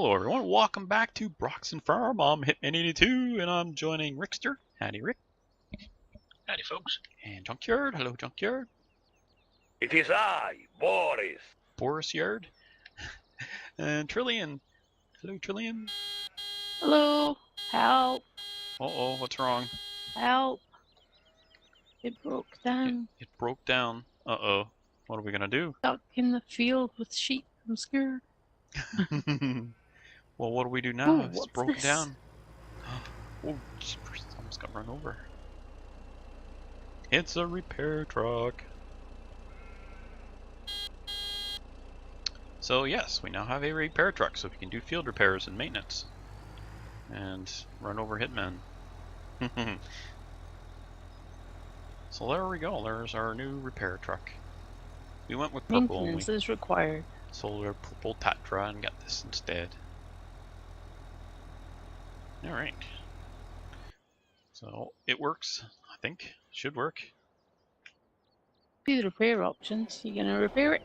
Hello everyone, welcome back to Broxton Farm. I'm Hitman82 and I'm joining Rickster. Howdy Rick. Howdy folks. And Junkyard. Hello Junkyard. It is I, Boris. Boris Yard. And Trillian. Hello Trillian. Hello, help, Uh-oh, what's wrong? help. It broke down. It broke down. Uh-oh. What are we gonna do? Stuck in the field with sheep. I'm scared. Well, what do we do now? Ooh, It's what's broken this? down. Oh, jeepers, almost got run over. It's a repair truck. So yes, we now have a repair truck, so we can do field repairs and maintenance. And run over hitmen. So there we go, there's our new repair truck. We went with purple only. Maintenance is required. Sold our purple Tatra and got this instead. Alright. So it works, I think. Should work. See the repair options. You gonna repair it?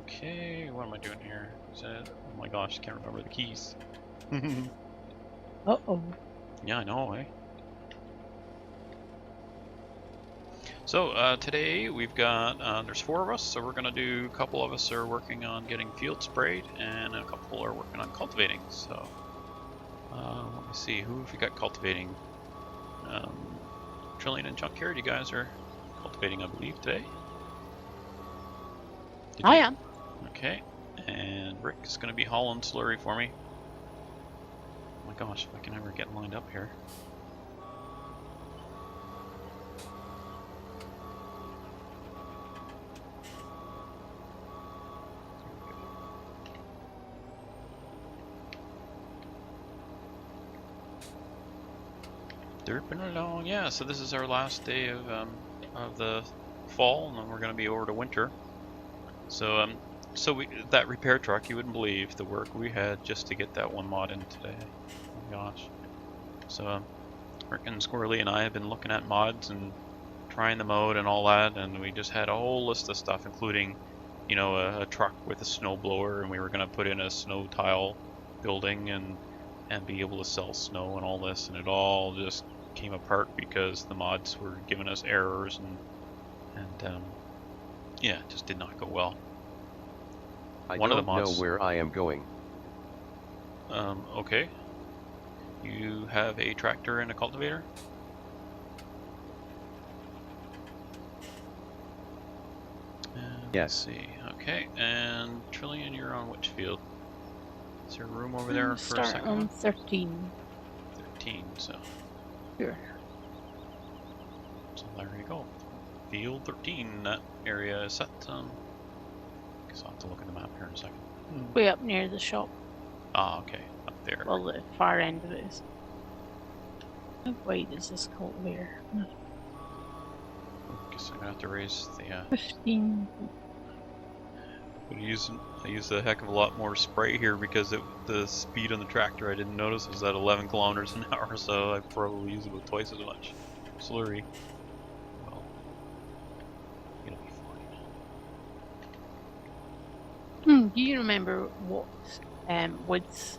Okay, what am I doing here? Is it, oh my gosh, I can't remember the keys. Uh-oh. Yeah, I know, eh? So today we've got, there's 4 of us, so we're gonna do, a couple of us are working on getting field sprayed, and a couple are working on cultivating, so. Let me see, who have we got cultivating? Trillian and Junkyard, you guys are cultivating, I believe, today? I am. Okay, and Rick is gonna be hauling slurry for me. Oh my gosh, if I can ever get lined up here. Derping along, yeah. So this is our last day of the fall, and then we're gonna be over to winter. So that repair truck, you wouldn't believe the work we had just to get that one mod in today. Oh my gosh. So Rick and Squirrely and I have been looking at mods and trying them out and all that, and we just had a whole list of stuff, including, you know, a truck with a snow blower, and we were gonna put in a snow tile building and be able to sell snow and all this, and it all just came apart because the mods were giving us errors and yeah, it just did not go well. I One of don't the mods, know where I am going. Okay. You have a tractor and a cultivator? Yes. Let's see. Okay, and Trillian, you're on which field? Is there room over there for a Start second on one? 13. 13, so. Sure. So there you go. Field 13, that area is set. Guess I'll have to look at the map here in a second. Way up near the shop. Ah, okay, up there. Well, the far end of it is. How wide is this cultivator? Guess I'm gonna have to raise the 15. I use a heck of a lot more spray here because the speed on the tractor I didn't notice was at 11 kilometers an hour, so I probably use about twice as much slurry. Well, it'll be fine. Do you remember what Woods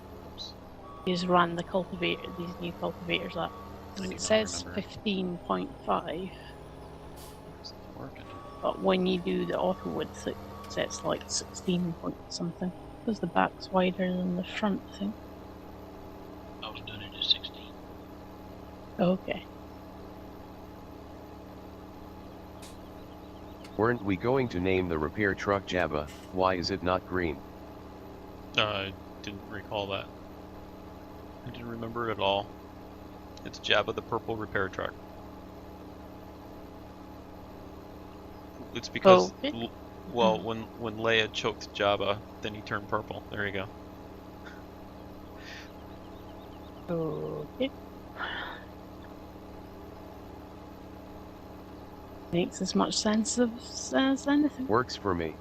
is run the cultivator, these new cultivators at? I do It not says remember. 15.5, It's not working. but when you do the auto woods, it sets like 16 point something. Because the back's wider than the front, I think. I was doing it at 16. Okay. Weren't we going to name the repair truck Java? Why is it not green? I didn't recall that. I didn't remember it at all. It's Jabba the purple repair truck. It's because, Okay. well, when Leia choked Jabba, then he turned purple. There you go. Okay. Makes as much sense as anything. Works for me.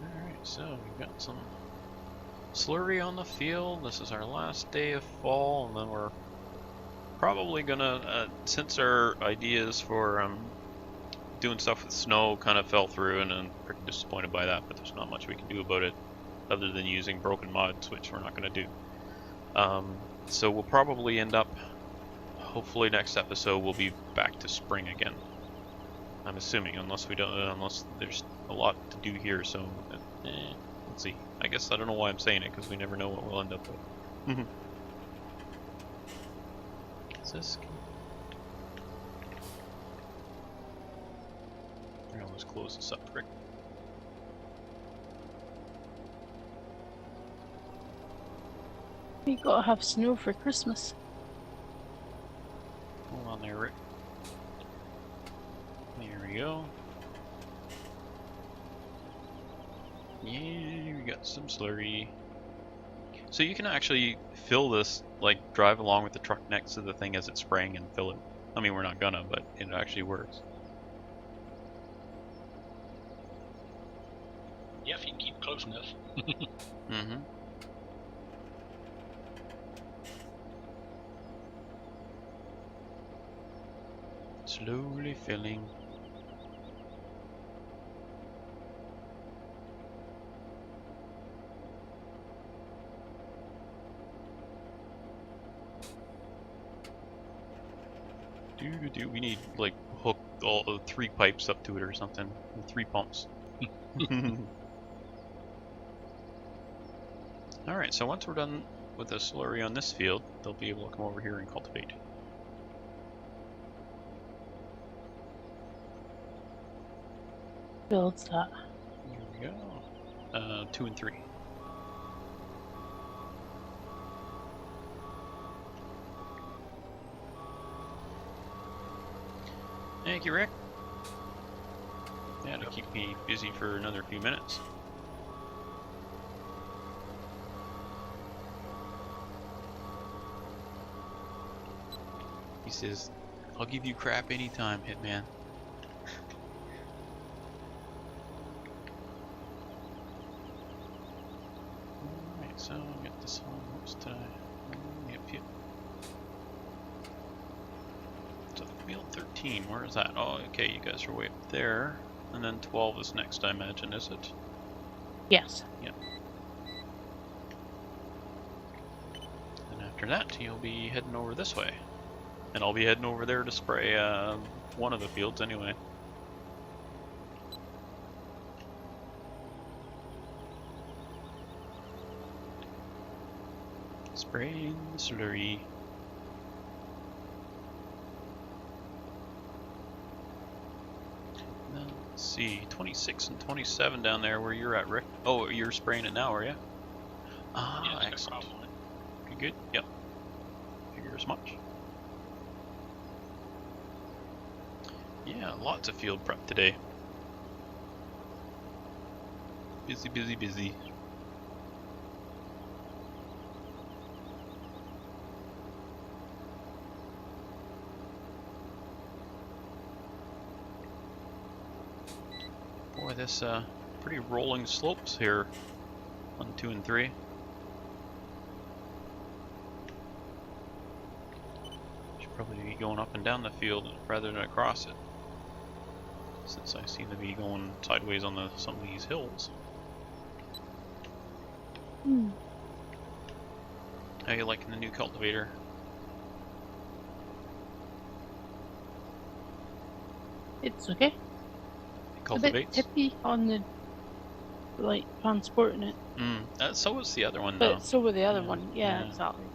Alright, so we've got some slurry on the field. This is our last day of fall, and then we're probably gonna, since our ideas for doing stuff with snow kind of fell through, and I'm pretty disappointed by that, but there's not much we can do about it other than using broken mods, which we're not going to do. So we'll probably end up, hopefully next episode we'll be back to spring again. I'm assuming, unless there's a lot to do here, so let's see. I guess I don't know why I'm saying it, because we never know what we'll end up with. Is this... I'll just close this up, Rick. We gotta have snow for Christmas. Hold on there, Rick. There we go. Yeah, we got some slurry. So you can actually fill this, like drive along with the truck next to the thing as it's spraying and fill it. I mean, we're not gonna, but it actually works. Yeah, if you can keep close enough. Mm-hmm. Slowly filling. We need like hook all 3 pipes up to it or something. 3 pumps. Alright, so once we're done with the slurry on this field, they'll be able to come over here and cultivate. Builds that. There we go. 2 and 3. Thank you, Rick. Yeah, to keep me busy for another few minutes. He says, I'll give you crap anytime, Hitman. Alright, so I'll get this one. What's today? Yep. So field 13, where is that? Oh, okay, you guys are way up there. And then 12 is next, I imagine, is it? Yes. Yep. And after that, you'll be heading over this way. And I'll be heading over there to spray one of the fields anyway. Spraying the slurry. Let's see, 26 and 27 down there where you're at, Rick. Oh, you're spraying it now, are you? Ah, Yeah, excellent. no problem. You good? Yep. Figure as much. Yeah, lots of field prep today. Busy, busy, busy. Boy, this pretty rolling slopes here on 2 and 3. Should probably be going up and down the field rather than across it, since I seem to be going sideways on some of these hills. How you liking the new cultivator? It's okay. It A bit cultivates? tippy on the, like, transporting it. So was the other one But though. so with the other Yeah, one. Yeah, yeah. exactly.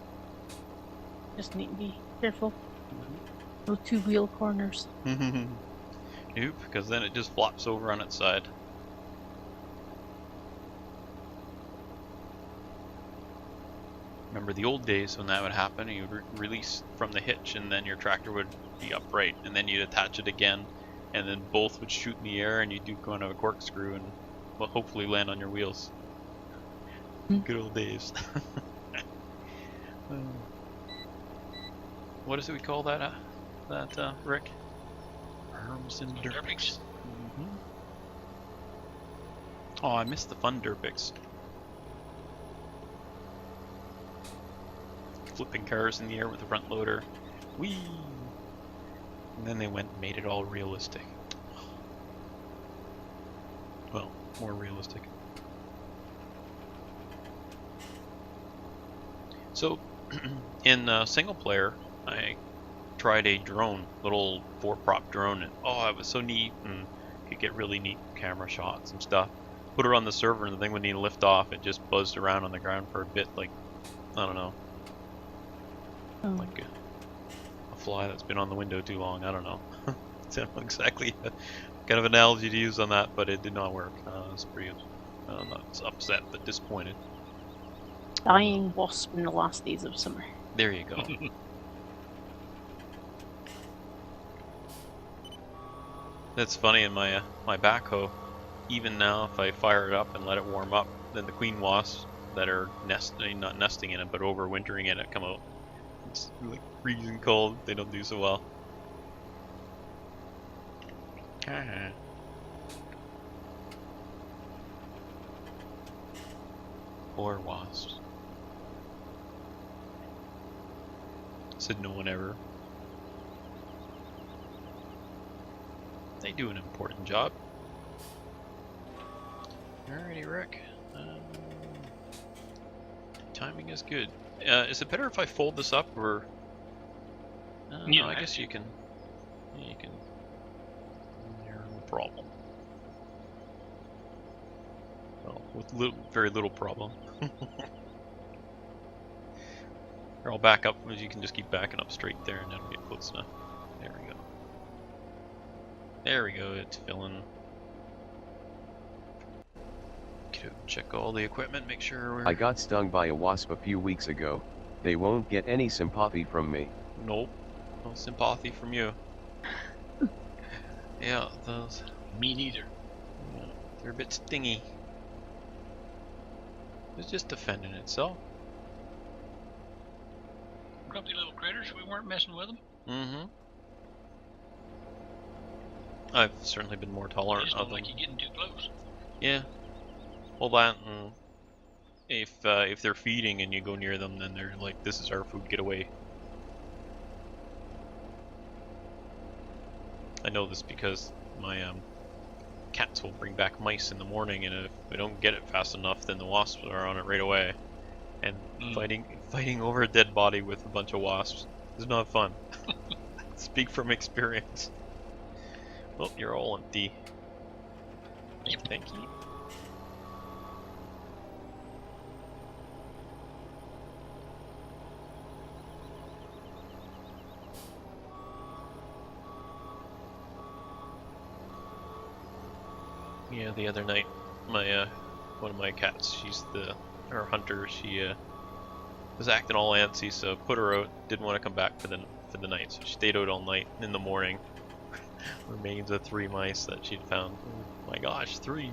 Just need to be careful. Mhm. No 2-wheel corners. Nope, because then it just flops over on its side. Remember the old days when that would happen? You would release from the hitch and then your tractor would be upright, and then you'd attach it again, and then both would shoot in the air, and you'd do kind of a corkscrew and well, hopefully land on your wheels. Good old days. What is it we call that, Rick? Arms and Derpix. Oh, I missed the fun Derpix. Flipping cars in the air with a front loader, Whee! And then they went and made it all realistic. Well, more realistic. So, in single player, I tried a drone, little 4-prop drone, and oh, it was so neat, and could get really neat camera shots and stuff. Put it on the server, and the thing wouldn't even lift off. It just buzzed around on the ground for a bit, like, I don't know, like a fly that's been on the window too long. I don't know. It's not exactly a kind of analogy to use on that, but it did not work. I was pretty, not upset, but disappointed. Dying wasp in the last days of summer. There you go. That's funny in my my backhoe. Even now, if I fire it up and let it warm up, then the queen wasps that are not nesting in it, but overwintering in it, come out. It's like freezing cold. They don't do so well. Poor wasps. Said no one ever. They do an important job. Alrighty, Rick. Timing is good. Is it better if I fold this up, or? Yeah, no, I guess you can. You can. No problem. Well, with very little problem. Or I'll back up, as you can just keep backing up straight there, and that'll get close enough. There we go. There we go. It's filling. Check all the equipment, make sure we're... I got stung by a wasp a few weeks ago. They won't get any sympathy from me. Nope. No sympathy from you. Yeah, those... Me neither. Yeah, they're a bit stingy. It's just defending itself. Grumpy little critters, we weren't messing with them. Mm-hmm. I've certainly been more They tolerant just of don't them. like you getting too close. Yeah. Well, that, and if they're feeding and you go near them, then they're like, "This is our food, get away." I know this because my cats will bring back mice in the morning, and if we don't get it fast enough, then the wasps are on it right away. And fighting over a dead body with a bunch of wasps is not fun. Speak from experience. Well, you're all empty. Yep. Thank you. Yeah, the other night, my one of my cats, she's our hunter. She was acting all antsy, so put her out. Didn't want to come back for the night, so she stayed out all night. In the morning, remains of 3 mice that she'd found. Oh my gosh, 3!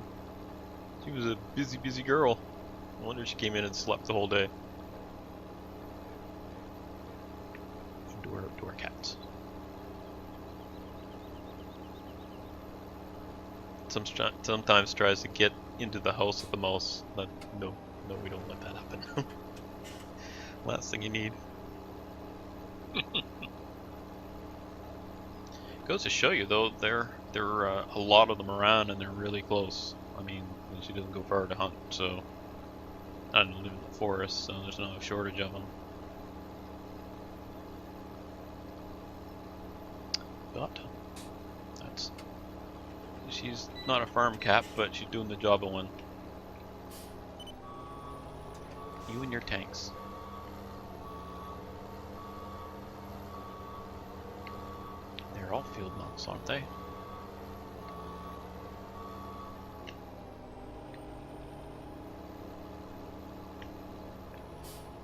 She was a busy girl. No wonder she came in and slept the whole day. Door cats. Sometimes tries to get into the house with the mouse. But no, we don't let that happen. Last thing you need. Goes to show you though, there are a lot of them around, and they're really close. I mean, she doesn't go far to hunt, so I don't live in the forest, so there's no shortage of them. But she's not a farm cat, but she's doing the job of one. You and your tanks. They're all field mouse, aren't they?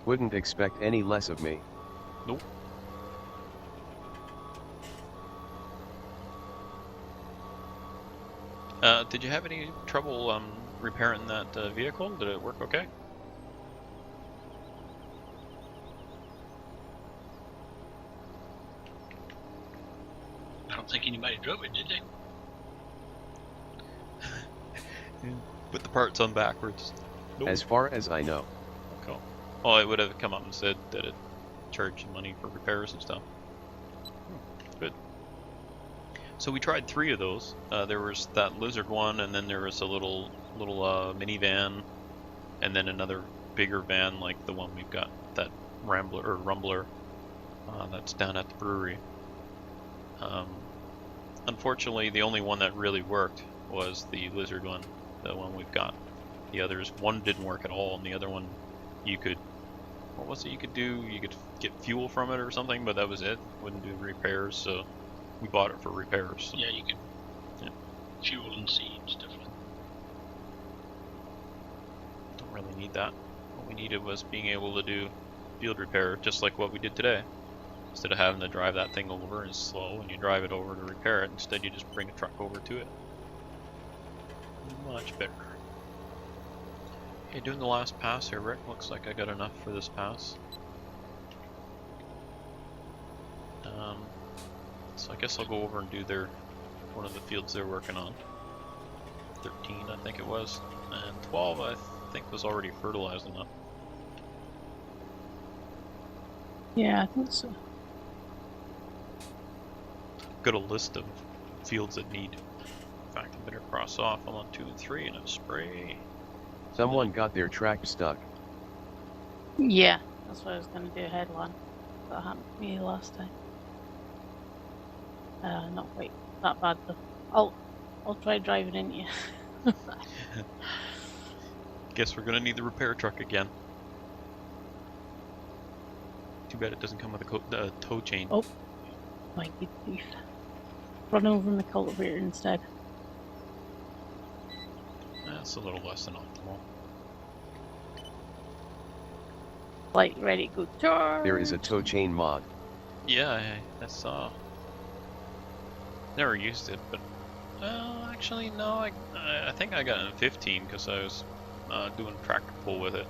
Wouldn't expect any less of me. Nope. Did you have any trouble repairing that vehicle? Did it work okay? I don't think anybody drove it, did they? Put the parts on backwards. Nope. As far as I know. Cool. Oh, it would have come up and said that it charged you money for repairs and stuff. So we tried 3 of those. There was that lizard one, and then there was a little minivan, and then another bigger van like the one we've got, that rumbler that's down at the brewery. Unfortunately, the only one that really worked was the lizard one, the one we've got. The others, one didn't work at all, and the other one, you could, what was it you could do? You could get fuel from it or something, but that was it. Wouldn't do repairs, so we bought it for repairs. So. Yeah, you can fuel and seed stuff like that. Don't really need that. What we needed was being able to do field repair, just like what we did today. Instead of having to drive that thing over and slow, and you drive it over to repair it, instead you just bring a truck over to it. Much better. Okay, doing the last pass here, Rick. Looks like I got enough for this pass. So I guess I'll go over and do one of the fields they're working on. 13, I think it was, and 12, I think was already fertilized enough. Yeah, I think so. Got a list of fields that need. In fact, I better cross off. I'm on 2 and 3 and a spray. Someone got their track stuck. Yeah, that's what I was going to do, headland. That happened to me last time. Not quite that bad though. I'll try driving into you. Guess we're gonna need the repair truck again. Too bad it doesn't come with a tow chain. Oh, my good grief. Run over my cultivator instead. That's a little less than optimal. Like, ready to go charge. There is a tow chain mod. Yeah, I saw. Never used it, but actually no. I think I got it in 15 because I was doing tractor pull with it.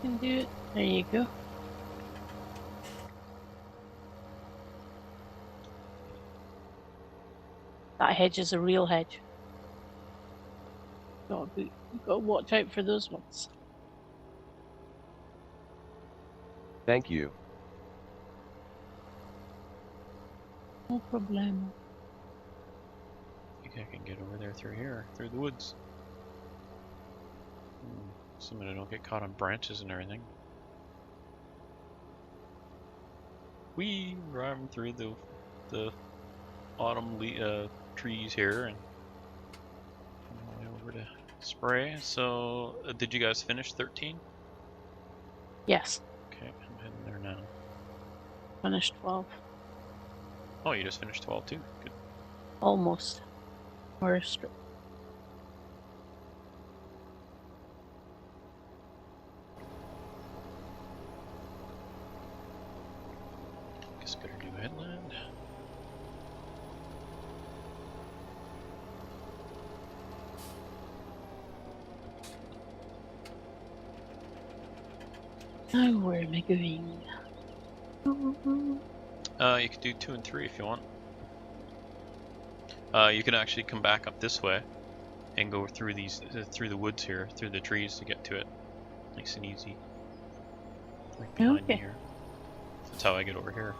You can do it. There you go. That hedge is a real hedge. You've got to watch out for those ones. Thank you. No problem. I think I can get over there through here, through the woods. Assuming I don't get caught on branches and everything. We driving through the autumn trees here and on the way over to spray. So, did you guys finish 13? Yes, Okay, I'm heading there now. finished 12. Oh, you just finished 12 too? Good. Almost. We're straight. Guess better do headland. Now where am I going? You could do 2 and 3 if you want. You can actually come back up this way and go through through the woods here, through the trees to get to it. Nice and easy. Right behind me Okay. here. That's how I get over here.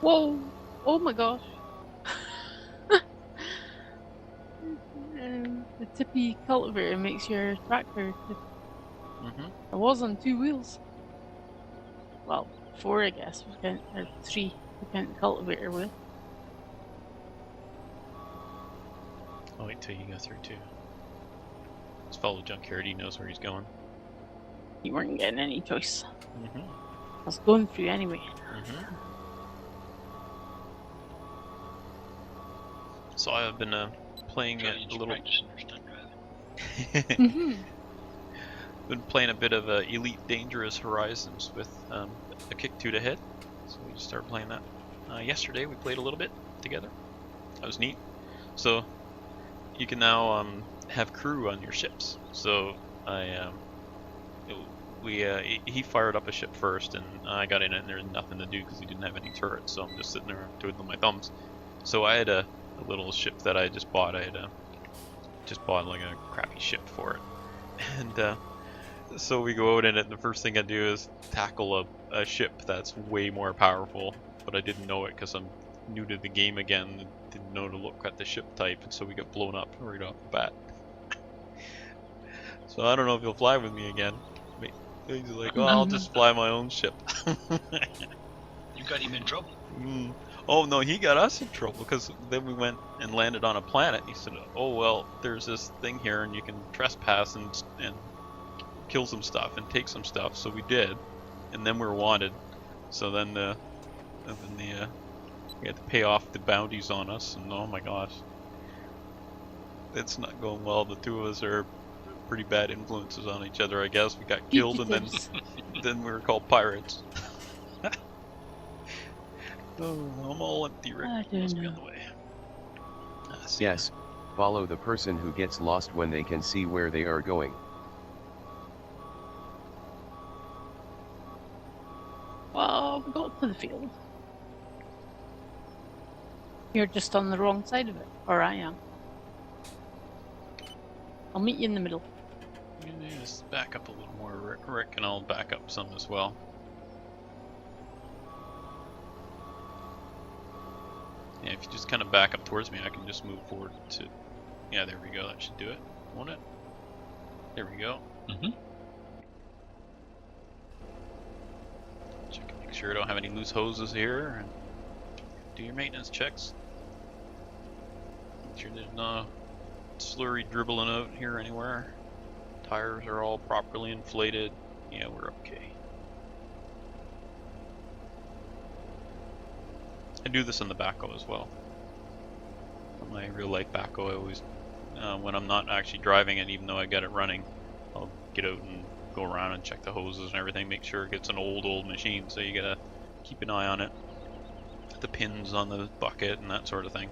Whoa! Oh my gosh! The tippy cultivator makes your tractor tip. I was on 2 wheels. Well, 4 I guess, or 3 we count the cultivator with. I'll wait till you go through too. Let's follow Junkyard, he knows where he's going. You weren't getting any choice. Mm-hmm. I was going through anyway. Mm-hmm. So I've been playing a little. Practicing your stunt driving. Been playing a bit of Elite Dangerous Horizons with a kick 2 to hit. So we just started playing that yesterday. We played a little bit together. That was neat. So you can now have crew on your ships. So he fired up a ship first, and I got in it, and there was nothing to do because he didn't have any turrets. So I'm just sitting there twiddling my thumbs. So I had a little ship that I just bought. I had just bought like a crappy ship for it, and So we go out in it, and the first thing I do is tackle a ship that's way more powerful, but I didn't know it because I'm new to the game again and didn't know to look at the ship type, and so we got blown up right off the bat. So I don't know if he'll fly with me again. He's like, oh, I'll just fly my own ship. You got him in trouble. Oh no, he got us in trouble because then we went and landed on a planet. And he said, "Oh well, there's this thing here, and you can trespass and kill some stuff and take some stuff." So we did, and then we were wanted. So then we had to pay off the bounties on us, and oh my gosh, it's not going well. The two of us are pretty bad influences on each other, I guess. We got killed, and then we were called pirates. Oh, I'm all empty, Rick. Must be on the way. Yes, follow the person who gets lost when they can see where they are going. Well, we got to the field. You're just on the wrong side of it, or I am. I'll meet you in the middle. Just back up a little more, Rick, and I'll back up some as well. Yeah, if you just kind of back up towards me, I can just move forward to... Yeah, there we go. That should do it, won't it? There we go. Check and make sure I don't have any loose hoses here. And do your maintenance checks. Make sure there's no slurry dribbling out here anywhere. Tires are all properly inflated. Yeah, we're okay. I do this on the backhoe as well. On my real life backhoe, I always, when I'm not actually driving it, even though I got it running, I'll get out and go around and check the hoses and everything, make sure it's an old machine, so you gotta keep an eye on it. The pins on the bucket and that sort of thing.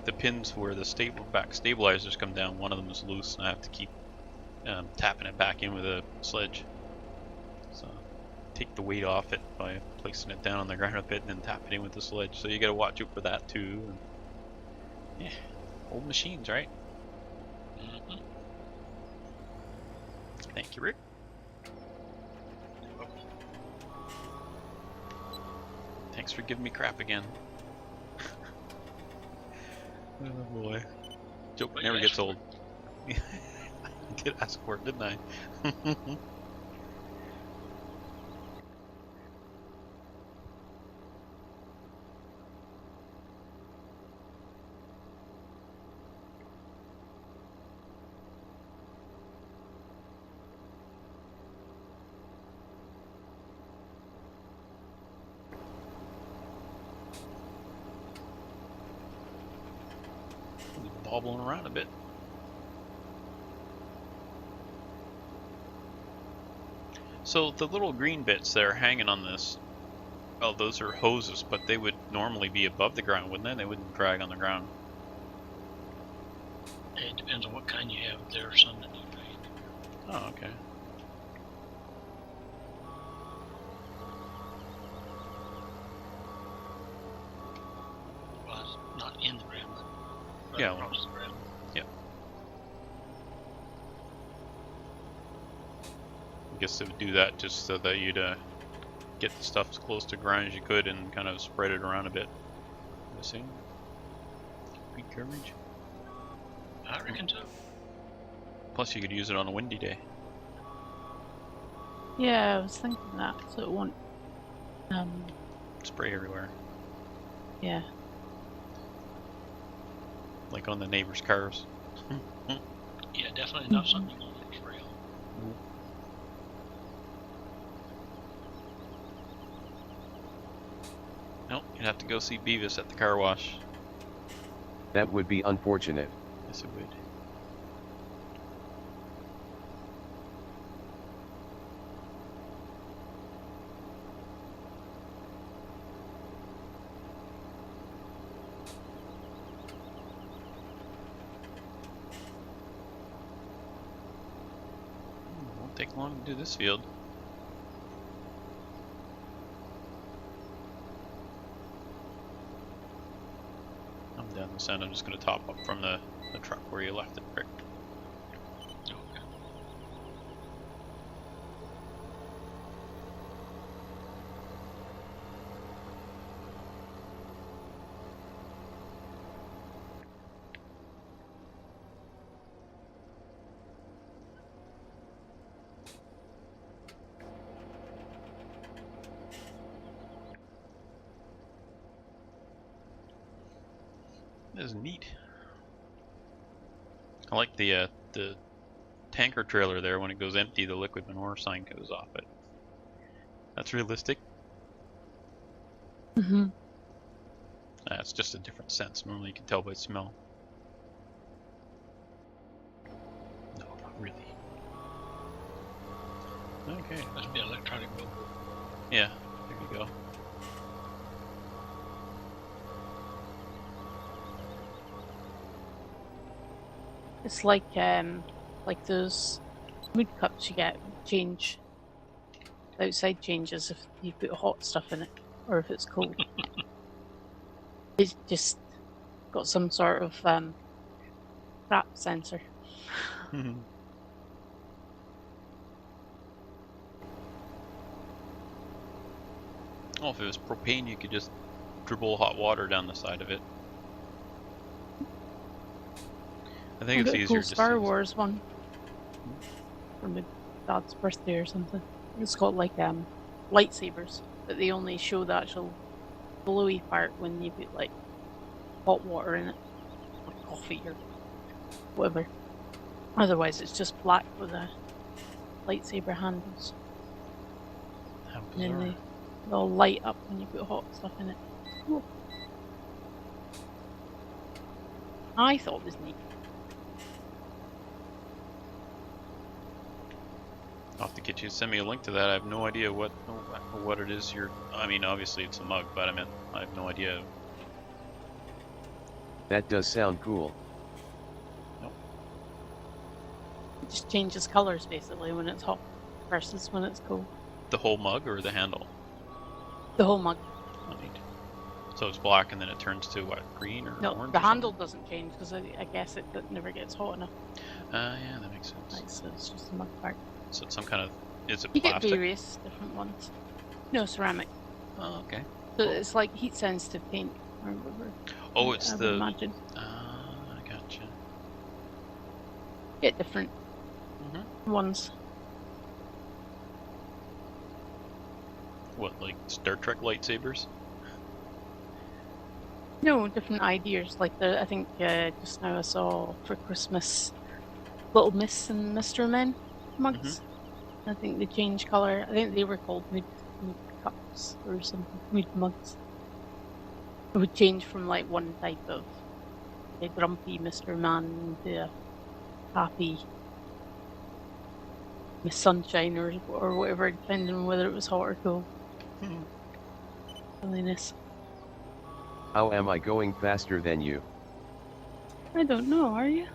The pins where the back stabilizers come down, one of them is loose, and I have to keep tapping it back in with a sledge. So take the weight off it by placing it down on the ground a bit and then tap it in with the sledge. So you gotta watch out for that too. And yeah, old machines, right? Thank you, Rick. Thanks for giving me crap again. Oh boy. Joke never gets old. I did ask for it, didn't I? Bobbling around a bit. So the little green bits that are hanging on this, well, those are hoses, but they would normally be above the ground, wouldn't they? They wouldn't drag on the ground. It depends on what kind you have. There are some that need paint. Oh, okay. Well, it's not in the ground, but yeah, across the ground. Yeah. I guess they would do that just so that you'd get the stuff as close to ground as you could and kind of spread it around a bit. Missing. Good coverage. I reckon so. Plus you could use it on a windy day. Yeah, I was thinking that, so it won't Spray everywhere. yeah. Like on the neighbors' cars. Yeah, definitely not something you want to spray on. Nope, you'd have to go see Beavis at the car wash. That would be unfortunate. Yes, it would. Won't take long to do this field. I'm down this end. I'm just going to top up from the truck where you left it, Rick. Okay. This is neat. I like the tanker trailer there. When it goes empty, the liquid manure sign goes off it. That's realistic. Mm-hmm. It's just a different sense. Normally you can tell by smell. No, not really. Okay. Must be an electronic billboard. Yeah, there you go. It's like those mood cups you get change. Outside changes if you put hot stuff in it or if it's cold. It's just got some sort of crap sensor. Oh, if it was propane, you could just dribble hot water down the side of it. I think it's got a easier cool just Star to- Wars one for my dad's birthday or something. It's got like lightsabers, but they only show the actual glowy part when you put like hot water in it, or coffee or whatever. Otherwise, it's just black with the lightsaber handles, How and then bizarre. they'll light up when you put hot stuff in it. Cool. I thought it was neat. I'll have to get you to send me a link to that. I have no idea what it is you're. I mean, obviously it's a mug, but I have no idea. That does sound cool. It just changes colors basically when it's hot versus when it's cold. The whole mug or the handle? The whole mug. Oh, neat. So it's black and then it turns to what, green or No, orange? the or handle something? doesn't change because I guess it never gets hot enough. Yeah, that makes sense. Right, so it's just a mug part. So it's some kind of. Is it You get plastic? various different ones. No, ceramic. Oh, okay. So it's like heat sensitive paint or whatever. Oh, it's I would the. imagine. I gotcha. Get different ones. What, like Star Trek lightsabers? No, different ideas. Like I think just now I saw for Christmas Little Miss and Mr. Men mugs. I think they change colour. I think they were called mood cups or something. Mood mugs. It would change from like one type of a grumpy Mr. Man to a happy Miss Sunshine or whatever, depending on whether it was hot or cold. Silliness. How am I going faster than you? I don't know, are you?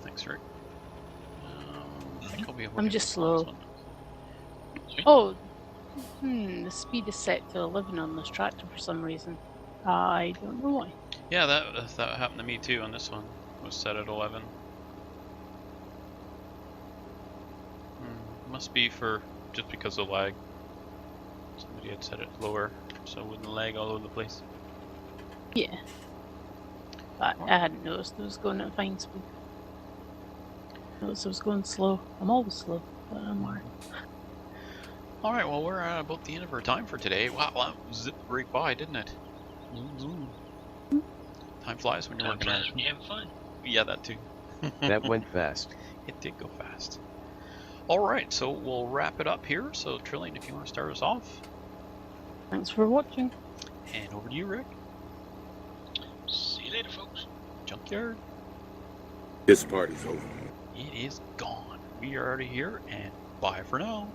Thanks, Rick. I think I'll be able to I'm get just this slow. last one. Oh, the speed is set to 11 on this tractor for some reason. I don't know why. Yeah, that happened to me too on this one. It was set at 11. Must be just because of lag. Somebody had set it lower so it wouldn't lag all over the place. Yeah. But I hadn't noticed it was going at fine speed. Noticed it was going slow. I'm always slow, but I'm alright. Alright, well we're at about the end of our time for today. Wow, that zipped right by, didn't it? Zoom, zoom. Time flies when you're Time working flies hard. when you have fun. Yeah, that too. That went fast. It did go fast. Alright, so we'll wrap it up here. So Trillian, if you want to start us off. Thanks for watching. And over to you, Rick. See you later, folks. Junkyard. This party's over. It is gone. We are out of here, and bye for now.